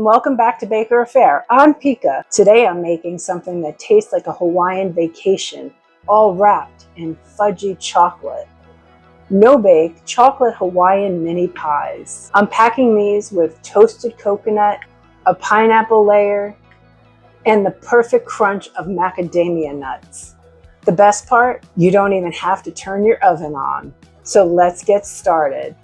and welcome back to Baker Affair. I'm Pika. Today I'm making something that tastes like a Hawaiian vacation, all wrapped in fudgy chocolate. No-bake chocolate Hawaiian mini pies. I'm packing these with toasted coconut, a pineapple layer, and the perfect crunch of macadamia nuts. The best part, you don't even have to turn your oven on. So let's get started.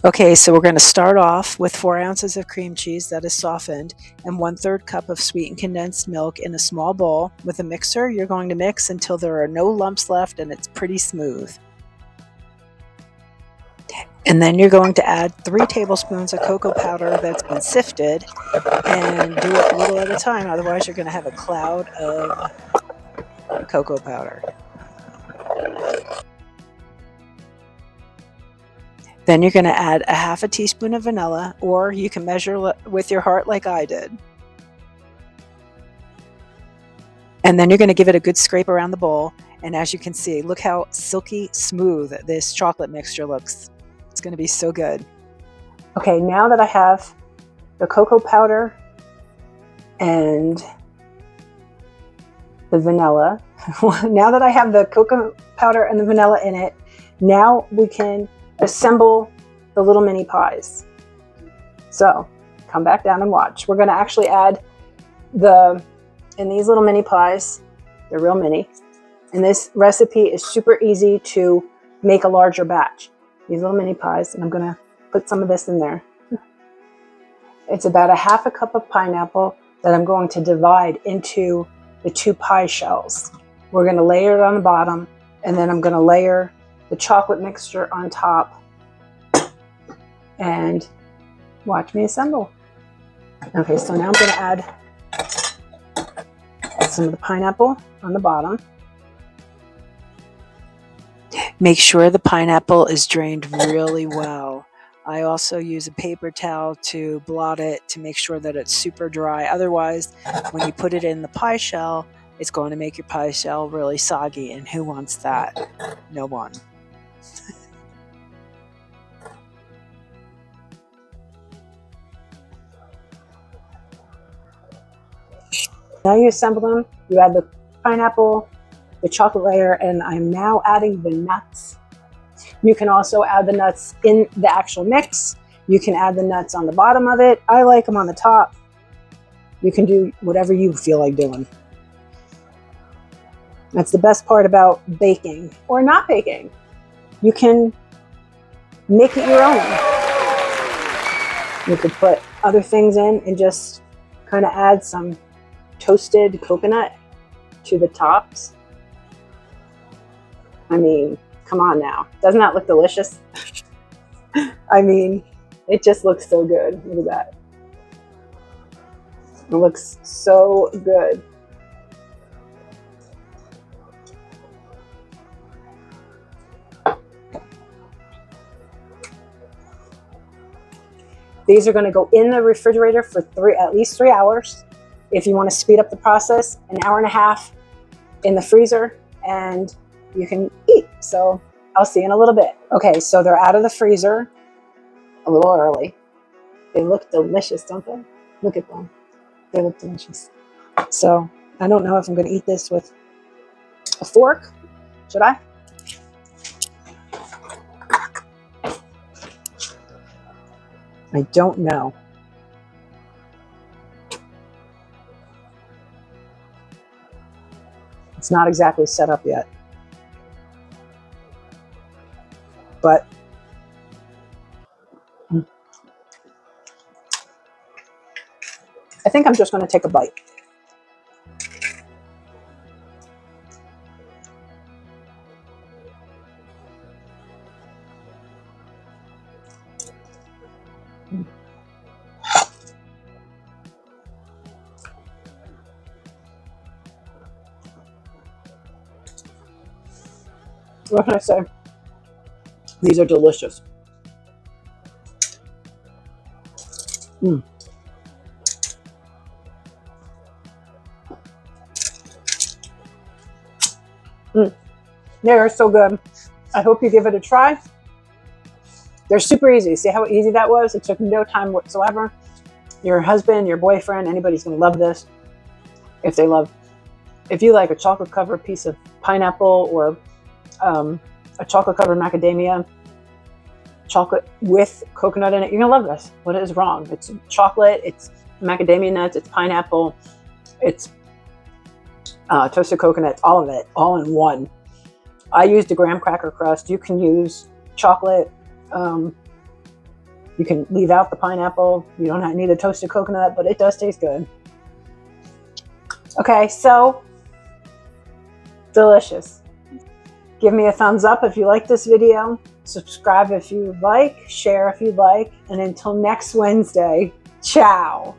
Okay, so we're going to start off with 4 ounces of cream cheese that is softened and 1/3 cup of sweetened condensed milk in a small bowl. With a mixer, you're going to mix until there are no lumps left and it's pretty smooth. And then you're going to add 3 tablespoons of cocoa powder that's been sifted, and do it a little at a time, otherwise you're going to have a cloud of cocoa powder. Then you're going to add a 1/2 teaspoon of vanilla, or you can measure with your heart like I did. And then you're going to give it a good scrape around the bowl, and as you can see, look how silky smooth this chocolate mixture looks. It's going to be so good. Okay, now that I have the cocoa powder and the vanilla, now that I have the cocoa powder and the vanilla in it, now we can assemble the little mini pies. So come back down and watch. We're going to actually add in these little mini pies, they're real mini, and this recipe is super easy to make a larger batch. These little mini pies, and I'm going to put some of this in there. It's about a 1/2 cup of pineapple that I'm going to divide into the 2 pie shells. We're going to layer it on the bottom, and then I'm going to layer the chocolate mixture on top, and watch me assemble. Okay, so now I'm going to add some of the pineapple on the bottom. Make sure the pineapple is drained really well. I also use a paper towel to blot it to make sure that it's super dry. Otherwise, when you put it in the pie shell, it's going to make your pie shell really soggy, and who wants that? No one. Now you assemble them, you add the pineapple, the chocolate layer, and I'm now adding the nuts. You can also add the nuts in the actual mix. You can add the nuts on the bottom of it. I like them on the top. You can do whatever you feel like doing. That's the best part about baking or not baking. You can make it your own. You could put other things in and just kind of add some toasted coconut to the tops. I mean, come on now. Doesn't that look delicious? I mean, it just looks so good. Look at that. It looks so good. These are going to go in the refrigerator for at least 3 hours. If you want to speed up the process, an 1.5 hours in the freezer, and you can eat. So I'll see you in a little bit. Okay, so they're out of the freezer a little early. They look delicious, don't they? Look at them. They look delicious. So I don't know if I'm going to eat this with a fork. Should I? I don't know. It's not exactly set up yet. But I think I'm just going to take a bite. What can I say? These are delicious. They are so good. I hope you give it a try. They're super easy. See how easy that was? It took no time whatsoever. Your husband, your boyfriend, anybody's going to love this. If you like a chocolate covered piece of pineapple or a chocolate covered macadamia, chocolate with coconut in it, you're going to love this. What is wrong? It's chocolate, it's macadamia nuts, it's pineapple, it's toasted coconut, all of it, all in one. I used a graham cracker crust. You can use chocolate. You can leave out the pineapple. You don't need a toasted coconut, but it does taste good. Okay, so delicious. Give me a thumbs up if you like this video. Subscribe if you like. Share if you'd like. And until next Wednesday, ciao.